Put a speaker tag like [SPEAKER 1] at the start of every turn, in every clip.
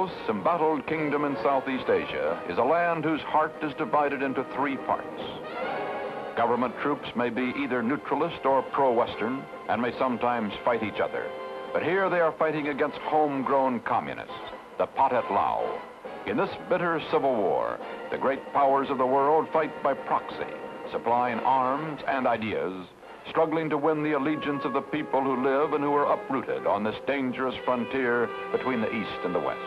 [SPEAKER 1] Laos, embattled kingdom in Southeast Asia, is a land whose heart is divided into three parts. Government troops may be either neutralist or pro-Western and may sometimes fight each other. But here they are fighting against homegrown communists, the Pathet Lao. In this bitter civil war, the great powers of the world fight by proxy, supplying arms and ideas, struggling to win the allegiance of the people who live and who are uprooted on this dangerous frontier between the East and the West.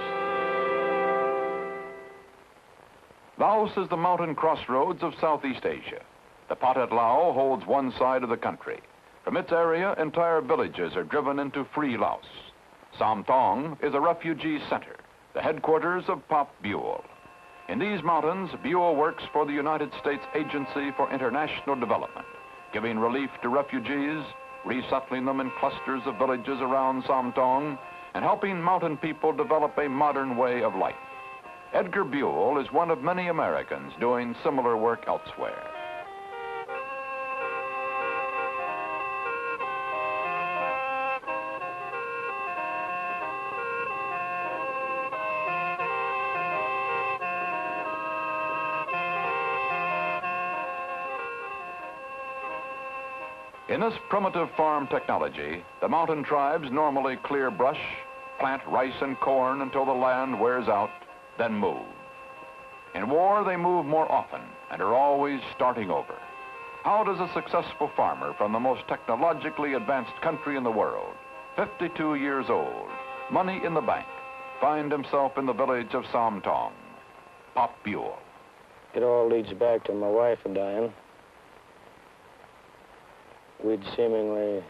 [SPEAKER 1] Laos is the mountain crossroads of Southeast Asia. The Pathet Lao holds one side of the country. From its area, entire villages are driven into free Laos. Sam Thong is a refugee center, the headquarters of Pop Buell. In these mountains, Buell works for the United States Agency for International Development, giving relief to refugees, resettling them in clusters of villages around Sam Thong, and helping mountain people develop a modern way of life. Edgar Buell is one of many Americans doing similar work elsewhere. In this primitive farm technology, the mountain tribes normally clear brush, plant rice and corn until the land wears out, then move. In war, they move more often and are always starting over. How does a successful farmer from the most technologically advanced country in the world, 52 years old, money in the bank, find himself in the village of Sam Thong? Pop Buell.
[SPEAKER 2] It all leads back to my wife dying. We'd seemingly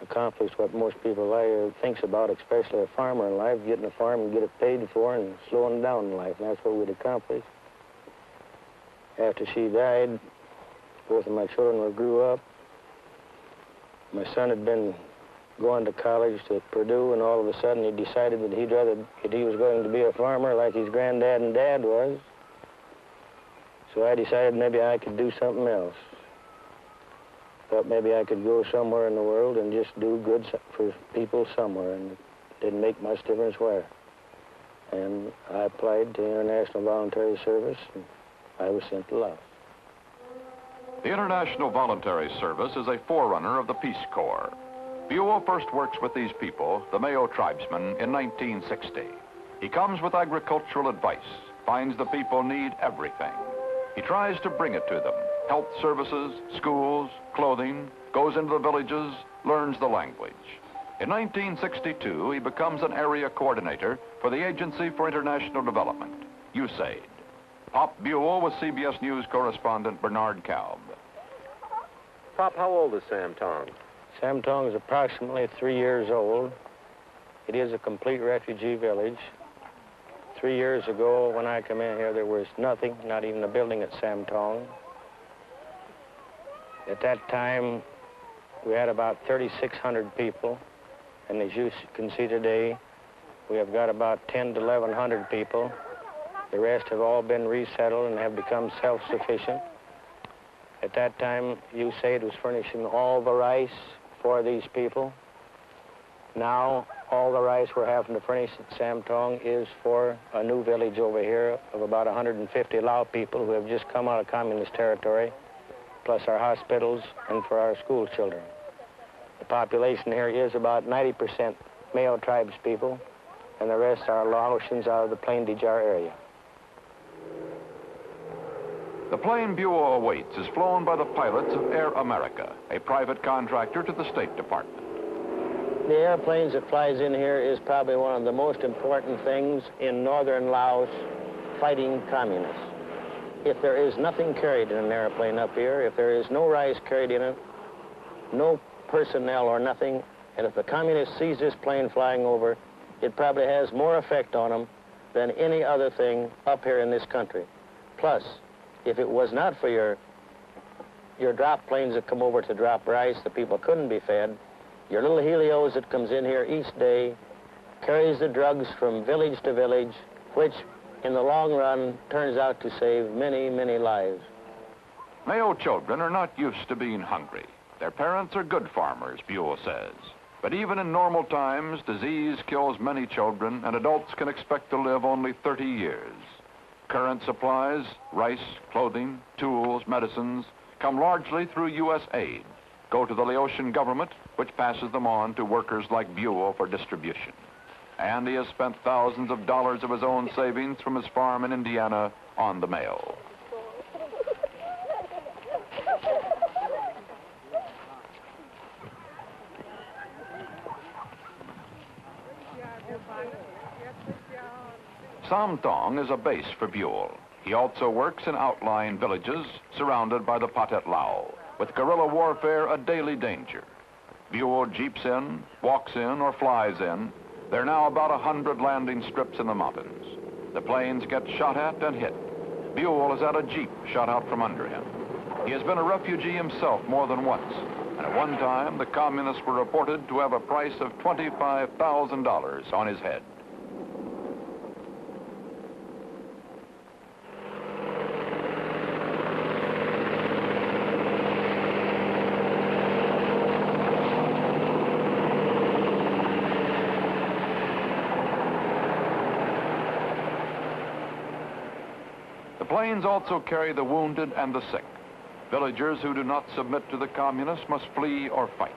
[SPEAKER 2] accomplished what most people thinks about, especially a farmer in life, getting a farm and get it paid for and slowing down in life, and that's what we'd accomplished. After she died, both of my children grew up. My son had been going to college to Purdue, and all of a sudden he decided that he was going to be a farmer like his granddad and dad was. So I decided maybe I could do something else. Thought maybe I could go somewhere in the world and just do good for people somewhere, and it didn't make much difference where. And I applied to International Voluntary Service, and I was sent to Laos.
[SPEAKER 1] The International Voluntary Service is a forerunner of the Peace Corps. Buell first works with these people, the Mayo tribesmen, in 1960. He comes with agricultural advice, finds the people need everything. He tries to bring it to them. Health services, schools, clothing, goes into the villages, learns the language. In 1962, he becomes an area coordinator for the Agency for International Development, USAID. Pop Buell with CBS News correspondent Bernard Kalb.
[SPEAKER 3] Pop, how old is Sam Thong?
[SPEAKER 2] Sam Thong is approximately 3 years old. It is a complete refugee village. 3 years ago, when I came in here, there was nothing, not even a building at Sam Thong. At that time, we had about 3,600 people, and as you can see today, we have got about 10 to 1,100 people. The rest have all been resettled and have become self-sufficient. At that time, USAID was furnishing all the rice for these people. Now, all the rice we're having to furnish at Sam Thong is for a new village over here of about 150 Lao people who have just come out of communist territory, plus our hospitals and for our school children. The population here is about 90% Mayo tribes people, and the rest are Laotians out of the Plain de Jar area.
[SPEAKER 1] The plane Buell awaits is flown by the pilots of Air America, a private contractor to the State Department.
[SPEAKER 2] The airplanes that flies in here is probably one of the most important things in northern Laos fighting communists. If there is nothing carried in an airplane up here, if there is no rice carried in it, no personnel or nothing, and if the communist sees this plane flying over, it probably has more effect on them than any other thing up here in this country. Plus, if it was not for your drop planes that come over to drop rice, the people couldn't be fed. Your little helios that comes in here each day carries the drugs from village to village, which in the long run turns out to save many, many lives.
[SPEAKER 1] Mayo children are not used to being hungry. Their parents are good farmers, Buell says. But even in normal times, disease kills many children, and adults can expect to live only 30 years. Current supplies, rice, clothing, tools, medicines, come largely through U.S. aid, go to the Laotian government, which passes them on to workers like Buell for distribution. And he has spent thousands of dollars of his own savings from his farm in Indiana on the mail. Sam Tong is a base for Buell. He also works in outlying villages surrounded by the Pathet Lao, with guerrilla warfare a daily danger. Buell jeeps in, walks in, or flies in. There are now about 100 landing strips in the mountains. The planes get shot at and hit. Buell has had a jeep shot out from under him. He has been a refugee himself more than once, and at one time the communists were reported to have a price of $25,000 on his head. The planes also carry the wounded and the sick. Villagers who do not submit to the communists must flee or fight.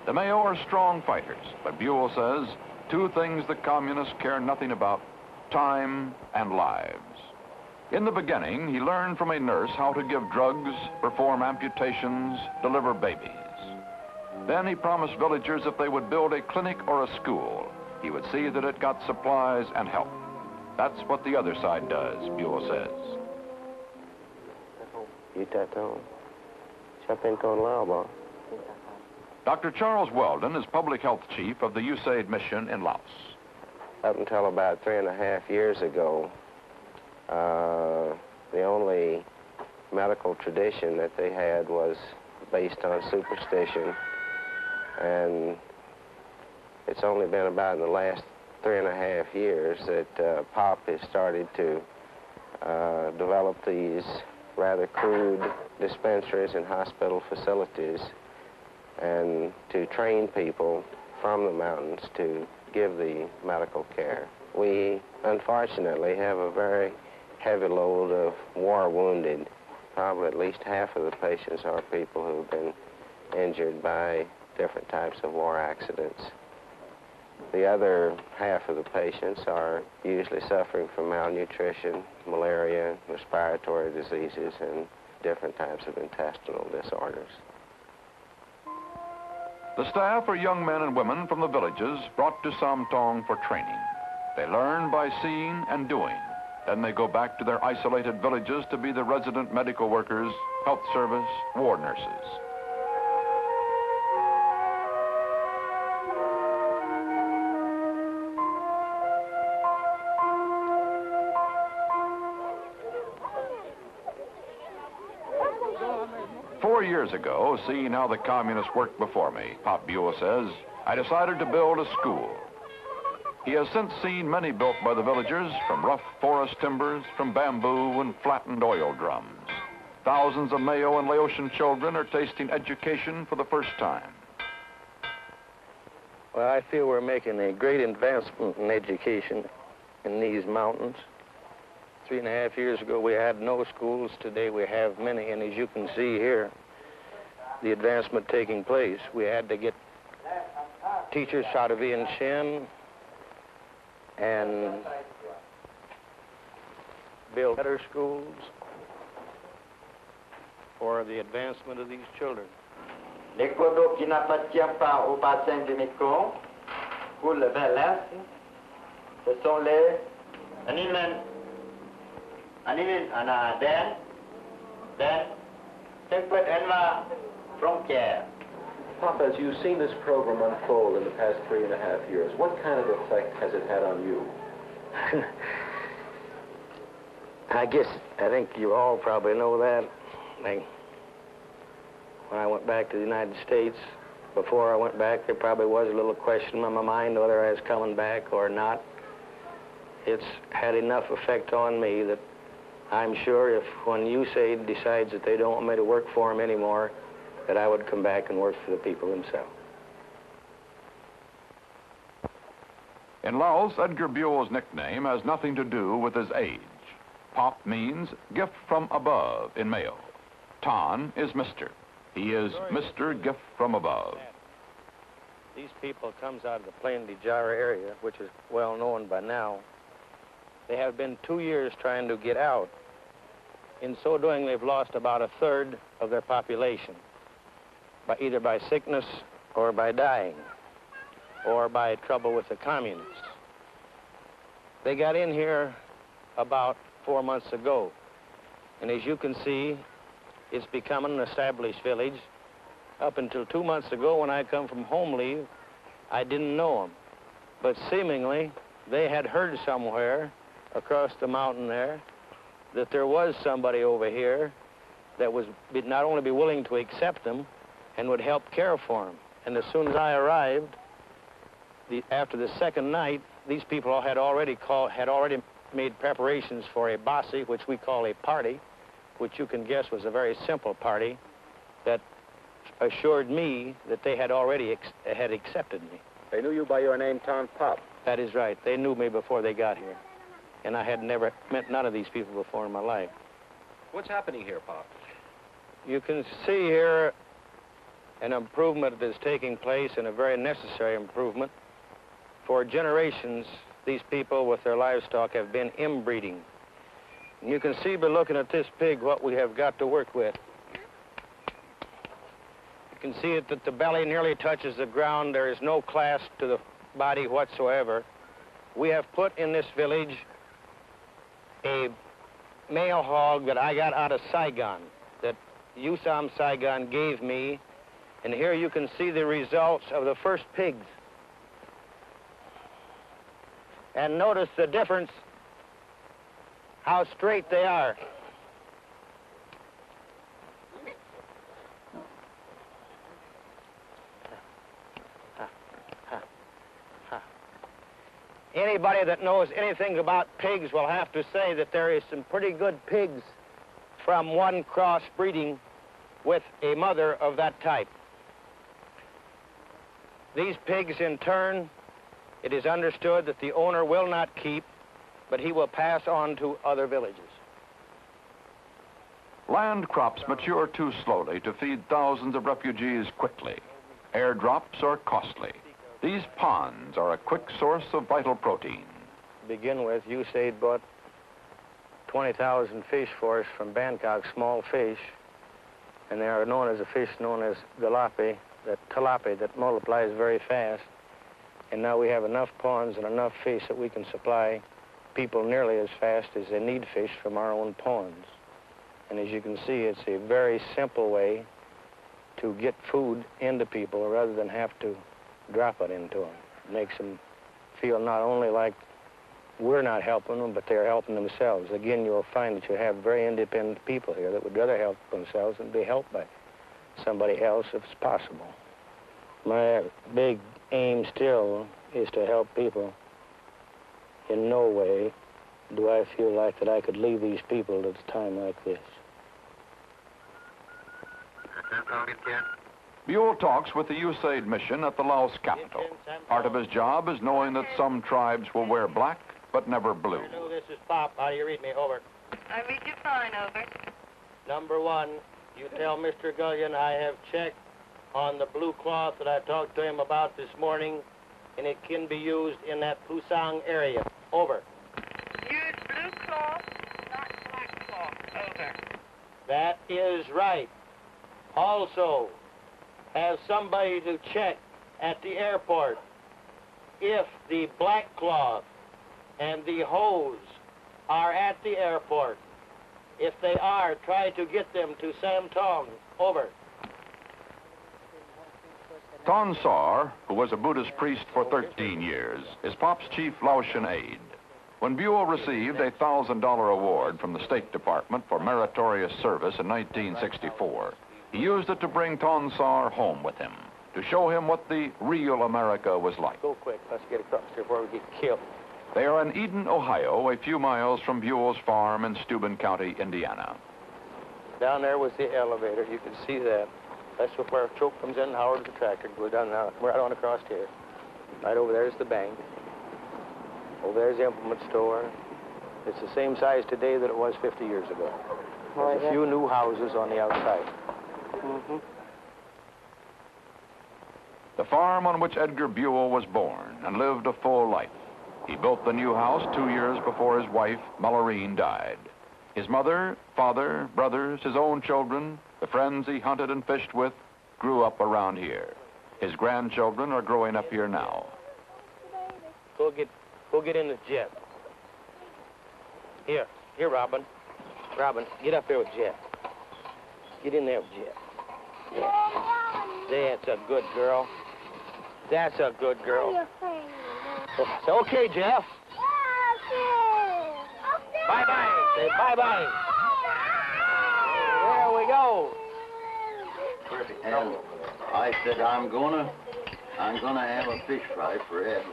[SPEAKER 1] The Mayo are strong fighters, but Buell says two things the communists care nothing about: time and lives. In the beginning, he learned from a nurse how to give drugs, perform amputations, deliver babies. Then he promised villagers if they would build a clinic or a school, he would see that it got supplies and help. That's what the other side does, Buell says. Dr. Charles Weldon is public health chief of the USAID mission in Laos.
[SPEAKER 4] Up until about 3.5 years ago, the only medical tradition that they had was based on superstition, and it's only been about in the last 3.5 years that POP has started to develop these rather crude dispensaries and hospital facilities, and to train people from the mountains to give the medical care. We unfortunately have a very heavy load of war wounded. Probably at least half of the patients are people who've been injured by different types of war accidents. The other half of the patients are usually suffering from malnutrition, malaria, respiratory diseases, and different types of intestinal disorders.
[SPEAKER 1] The staff are young men and women from the villages brought to Sam Tong for training. They learn by seeing and doing. Then they go back to their isolated villages to be the resident medical workers, health service, ward nurses. "4 years ago, seeing how the communists worked before me," Pop Buell says, "I decided to build a school." He has since seen many built by the villagers, from rough forest timbers, from bamboo and flattened oil drums. Thousands of Mayo and Laotian children are tasting education for the first time.
[SPEAKER 2] Well, I feel we're making a great advancement in education in these mountains. 3.5 years ago, we had no schools. Today, we have many, and as you can see here, the advancement taking place. We had to get teachers out of Vientiane and build better schools for the advancement of these children.
[SPEAKER 5] Les cours d'eau qui n'appartiennent pas au bassin du Mekong coulent vers l'est. Ce sont les animaux then 50 frontières.
[SPEAKER 3] Pop, as you've seen this program unfold in the past 3.5 years, what kind of effect has it had on you?
[SPEAKER 2] I think you all probably know that. When I went back to the United States, before I went back, there probably was a little question in my mind whether I was coming back or not. It's had enough effect on me that I'm sure if when USAID decides that they don't want me to work for them anymore, that I would come back and work for the people themselves.
[SPEAKER 1] In Laos, Edgar Buell's nickname has nothing to do with his age. Pop means gift from above in male. Ton is Mr. He is Mr. Gift from above.
[SPEAKER 2] These people comes out of the Plain de Jara area, which is well known by now. They have been 2 years trying to get out. In so doing, they've lost about a third of their population, either by sickness or by dying, or by trouble with the communists. They got in here about 4 months ago, and as you can see, it's becoming an established village. Up until 2 months ago, when I come from home leave, I didn't know them. But seemingly, they had heard somewhere across the mountain there that there was somebody over here that would not only be willing to accept them and would help care for them. And as soon as I arrived, after the second night, these people had already made preparations for a bossy, which we call a party, which you can guess was a very simple party that assured me that they had already had accepted me.
[SPEAKER 3] They knew you by your name, Ton Pop.
[SPEAKER 2] That is right. They knew me before they got here. And I had never met none of these people before in my life.
[SPEAKER 3] What's happening here, Pop?
[SPEAKER 2] You can see here an improvement that is taking place, and a very necessary improvement. For generations, these people with their livestock have been inbreeding. And you can see by looking at this pig what we have got to work with. You can see it that the belly nearly touches the ground. There is no clasp to the body whatsoever. We have put in this village a male hog that I got out of Saigon, that Usam Saigon gave me. And here you can see the results of the first pigs. And notice the difference, how straight they are. Anybody that knows anything about pigs will have to say that there is some pretty good pigs from one crossbreeding with a mother of that type. These pigs, in turn, it is understood that the owner will not keep, but he will pass on to other villages.
[SPEAKER 1] Land crops mature too slowly to feed thousands of refugees quickly. Airdrops are costly. These ponds are a quick source of vital protein.
[SPEAKER 2] To begin with, USAID bought 20,000 fish for us from Bangkok, small fish, and they are known as a fish known as tilapia that multiplies very fast. And now we have enough ponds and enough fish that we can supply people nearly as fast as they need fish from our own ponds. And as you can see, it's a very simple way to get food into people rather than have to drop it into them. It makes them feel not only like we're not helping them, but they're helping themselves. Again, you'll find that you have very independent people here that would rather help themselves than be helped by somebody else if it's possible. My big aim still is to help people. In no way do I feel like that I could leave these people at a time like this.
[SPEAKER 1] Buell talks with the USAID mission at the Laos capital. Part of his job is knowing that some tribes will wear black, but never blue.
[SPEAKER 2] Hello, this is Pop. How do you read me? Over.
[SPEAKER 6] I read you fine, over.
[SPEAKER 2] Number one, you tell Mr. Gullion I have checked on the blue cloth that I talked to him about this morning, and it can be used in that Pusang area. Over.
[SPEAKER 6] Use blue cloth, not black cloth. Over.
[SPEAKER 2] That is right. Also, have somebody to check at the airport if the black cloth and the hose are at the airport. If they are, try to get them to Sam Tong. Over.
[SPEAKER 1] Ton Sar, who was a Buddhist priest for 13 years, is Pop's chief Laotian aide. When Buell received a $1,000 award from the State Department for meritorious service in 1964, he used it to bring Ton Sar home with him, to show him what the real America was like.
[SPEAKER 2] Go quick. Let's get across here before we get killed.
[SPEAKER 1] They are in Eden, Ohio, a few miles from Buell's farm in Steuben County, Indiana.
[SPEAKER 2] Down there was the elevator. You can see that. That's where Choke comes in, Howard's the tractor. We're down now. We're right on across here. Right over there is the bank. Oh, there's the implement store. It's the same size today that it was 50 years ago. There's a few new houses on the outside.
[SPEAKER 7] Mm-hmm.
[SPEAKER 1] The farm on which Edgar Buell was born and lived a full life. He built the new house 2 years before his wife, Mallory, died. His mother, father, brothers, his own children, the friends he hunted and fished with, grew up around here. His grandchildren are growing up here now.
[SPEAKER 2] Go get in the jet. Here, Robin. Robin, get up there with Jet. Get in there with Jet. Yeah. That's a good girl. That's a good girl. It's okay, Jeff. Bye-bye. Say bye-bye. There we go.
[SPEAKER 8] And I said, I'm gonna have a fish fry for Ed.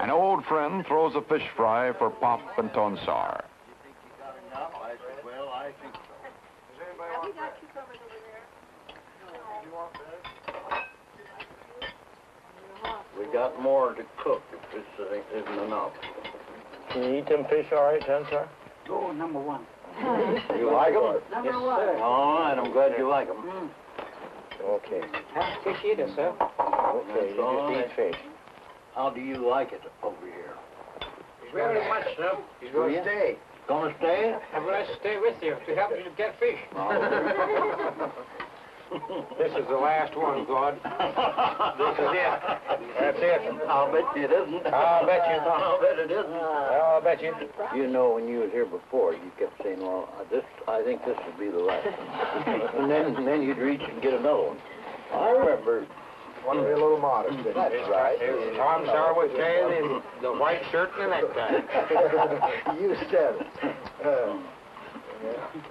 [SPEAKER 1] An old friend throws a fish fry for Pop and Tonsar.
[SPEAKER 8] I said, well, I think so.
[SPEAKER 6] Have we got cucumbers over there?
[SPEAKER 8] You want that? We got more to cook if this isn't enough.
[SPEAKER 2] Can you eat them fish all right, Tonsar?
[SPEAKER 7] Oh, number one.
[SPEAKER 8] You like them?
[SPEAKER 7] Number one.
[SPEAKER 8] All right, I'm glad you like them.
[SPEAKER 2] Okay.
[SPEAKER 7] I'm a fish eater, sir.
[SPEAKER 2] Okay, you
[SPEAKER 8] all
[SPEAKER 2] just eat fish.
[SPEAKER 8] How do you like it over here?
[SPEAKER 7] Very much, sir.
[SPEAKER 8] He's going to stay. Gonna stay?
[SPEAKER 7] I'm going to stay with you to help you to get fish. This is the last one, God. This is it.
[SPEAKER 2] That's it.
[SPEAKER 8] I'll bet you it isn't.
[SPEAKER 2] I'll bet you.
[SPEAKER 8] I'll bet it isn't.
[SPEAKER 2] I'll bet you.
[SPEAKER 8] You know, when you was here before, you kept saying, well, I think this would be the last one. and then you'd reach and get another one. I remember.
[SPEAKER 2] Want to be a little modest. That's right. Tom Sawyer was carrying the white shirt and the necktie.
[SPEAKER 8] You said it.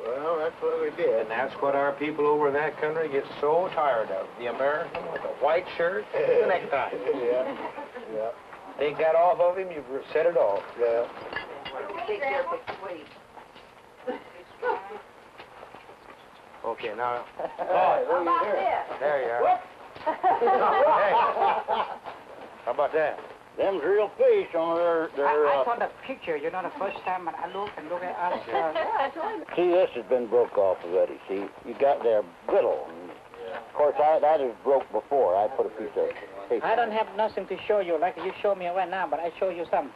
[SPEAKER 8] Well, that's what we did.
[SPEAKER 2] And that's what our people over in that country get so tired of. The American with the white shirt and the necktie.
[SPEAKER 8] Yeah.
[SPEAKER 2] Take that off of him, you've set it off.
[SPEAKER 8] Yeah.
[SPEAKER 2] Okay, now.
[SPEAKER 6] How about this?
[SPEAKER 2] There you are. Hey. How about that?
[SPEAKER 8] Them's real fish on their
[SPEAKER 7] I saw the picture, the first time, and I look at us.
[SPEAKER 8] See, this has been broke off already, see? You got there brittle. Of course, that is broke before. I put a piece of tape.
[SPEAKER 7] I don't have nothing to show you like you show me right now, but I show you some.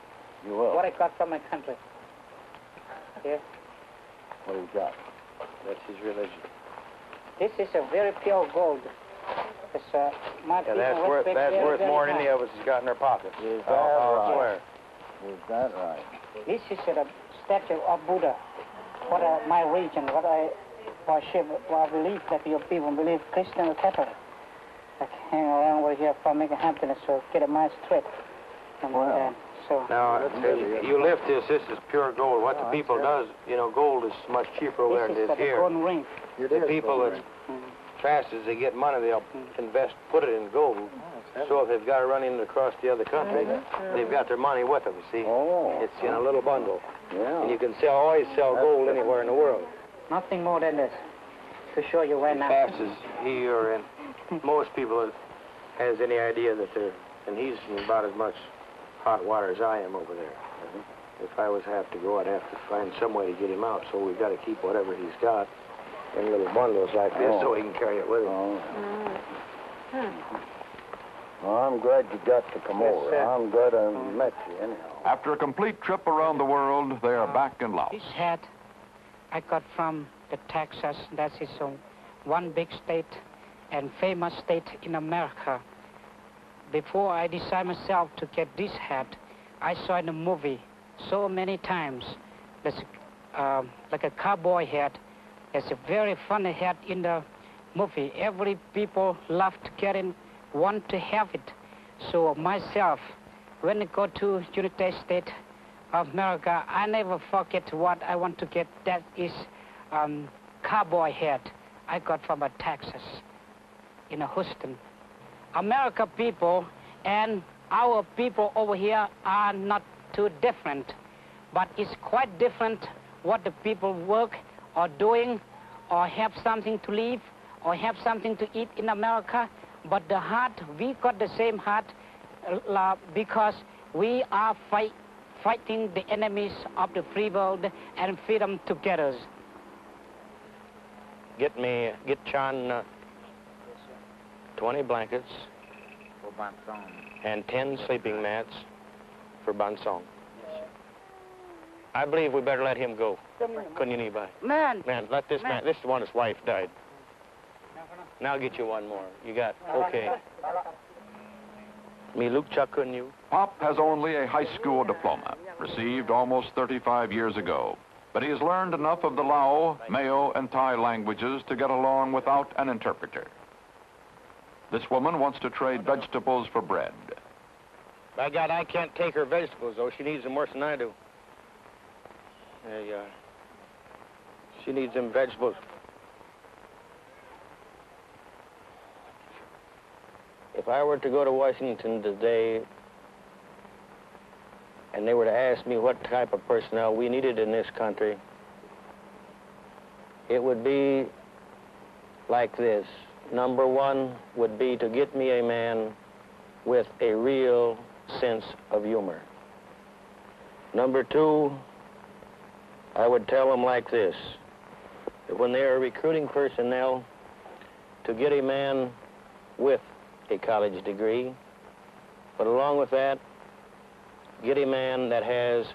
[SPEAKER 8] You will.
[SPEAKER 7] What I got from my country. Here.
[SPEAKER 8] What do you got?
[SPEAKER 2] That's his religion.
[SPEAKER 7] This is a very pure gold. It's, my
[SPEAKER 2] Yeah, that's worth more than any of us has got in their pockets.
[SPEAKER 8] Is that
[SPEAKER 2] I'll
[SPEAKER 8] right?
[SPEAKER 2] swear.
[SPEAKER 8] Is that right?
[SPEAKER 7] This is a statue of Buddha. What my region, what I worship, what I believe that your people believe, Christian or Catholic. I hang around over here for making happiness, so get a nice trip. And, so.
[SPEAKER 2] Now, you lift this is pure gold. What the people does, gold is much cheaper over there than it is
[SPEAKER 7] This is
[SPEAKER 2] here.
[SPEAKER 7] the golden ring.
[SPEAKER 2] The people that fast as they get money, they'll put it in gold. So if they've got to run in across the other country, they've got their money with them, see?
[SPEAKER 8] Oh.
[SPEAKER 2] It's in a little bundle.
[SPEAKER 8] Yeah.
[SPEAKER 2] And you can always sell gold anywhere in the world.
[SPEAKER 7] Nothing more than this, to show you right now.
[SPEAKER 2] Fast as he or most people has any idea that they're, and he's in about as much hot water as I am over there. If I was to have to go, I'd have to find some way to get him out, so we've got to keep whatever he's got in little bundles like this so he can carry it with him.
[SPEAKER 8] Well, I'm glad you got to come over. I'm glad I met you anyhow.
[SPEAKER 1] After a complete trip around the world, they are back in Laos.
[SPEAKER 7] This hat I got from the Texas. That is one big state and famous state in America. Before I decided myself to get this hat, I saw in a movie so many times. There's like a cowboy hat. It's a very funny hat in the movie. Every people love to get in, want to have it. So myself, when I go to United States of America, I never forget what I want to get. That is cowboy hat I got from Texas in Houston. America people and our people over here are not too different, but it's quite different what the people work or doing or have something to live or have something to eat in America. But the heart, we got the same heart because we are fighting the enemies of the free world and freedom together.
[SPEAKER 2] Get Chan 20 blankets and 10 sleeping mats for Bansong. I believe we better let him go. Man, let this man, this is the one his wife died. Now I'll get you one more. You got, okay. Me Luke Chakun you.
[SPEAKER 1] Pop has only a high school diploma, received almost 35 years ago. But he has learned enough of the Lao, Mayo, and Thai languages to get along without an interpreter. This woman wants to trade vegetables for bread.
[SPEAKER 2] By God, I can't take her vegetables, though. She needs them worse than I do. There you are. She needs them vegetables. If I were to go to Washington today and they were to ask me what type of personnel we needed in this country, it would be like this. Number one would be to get me a man with a real sense of humor. Number two, I would tell them like this, that when they are recruiting personnel, to get a man with a college degree, but along with that, get a man that has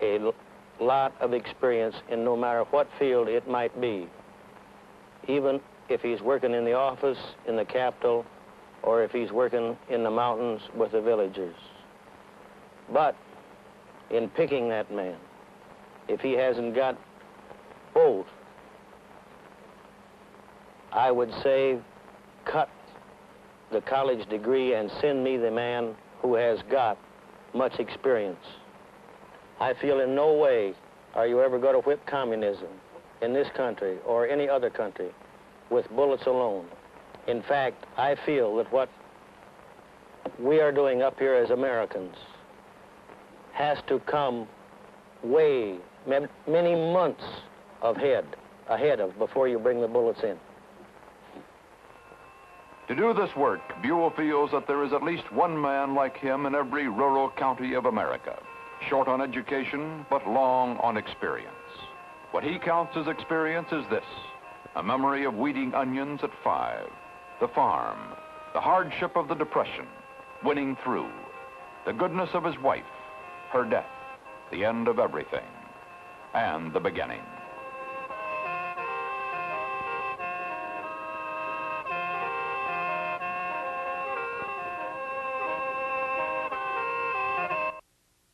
[SPEAKER 2] a lot of experience in no matter what field it might be, even if he's working in the office in the capital or if he's working in the mountains with the villagers. But in picking that man, if he hasn't got both, I would say cut the college degree and send me the man who has got much experience. I feel in no way are you ever going to whip communism in this country or any other country with bullets alone. In fact, I feel that what we are doing up here as Americans has to come way, many months ahead of before you bring the bullets in.
[SPEAKER 1] To do this work, Buell feels that there is at least one man like him in every rural county of America, short on education, but long on experience. What he counts as experience is this: a memory of weeding onions at 5, the farm, the hardship of the Depression, winning through, the goodness of his wife, her death, the end of everything, and the beginning.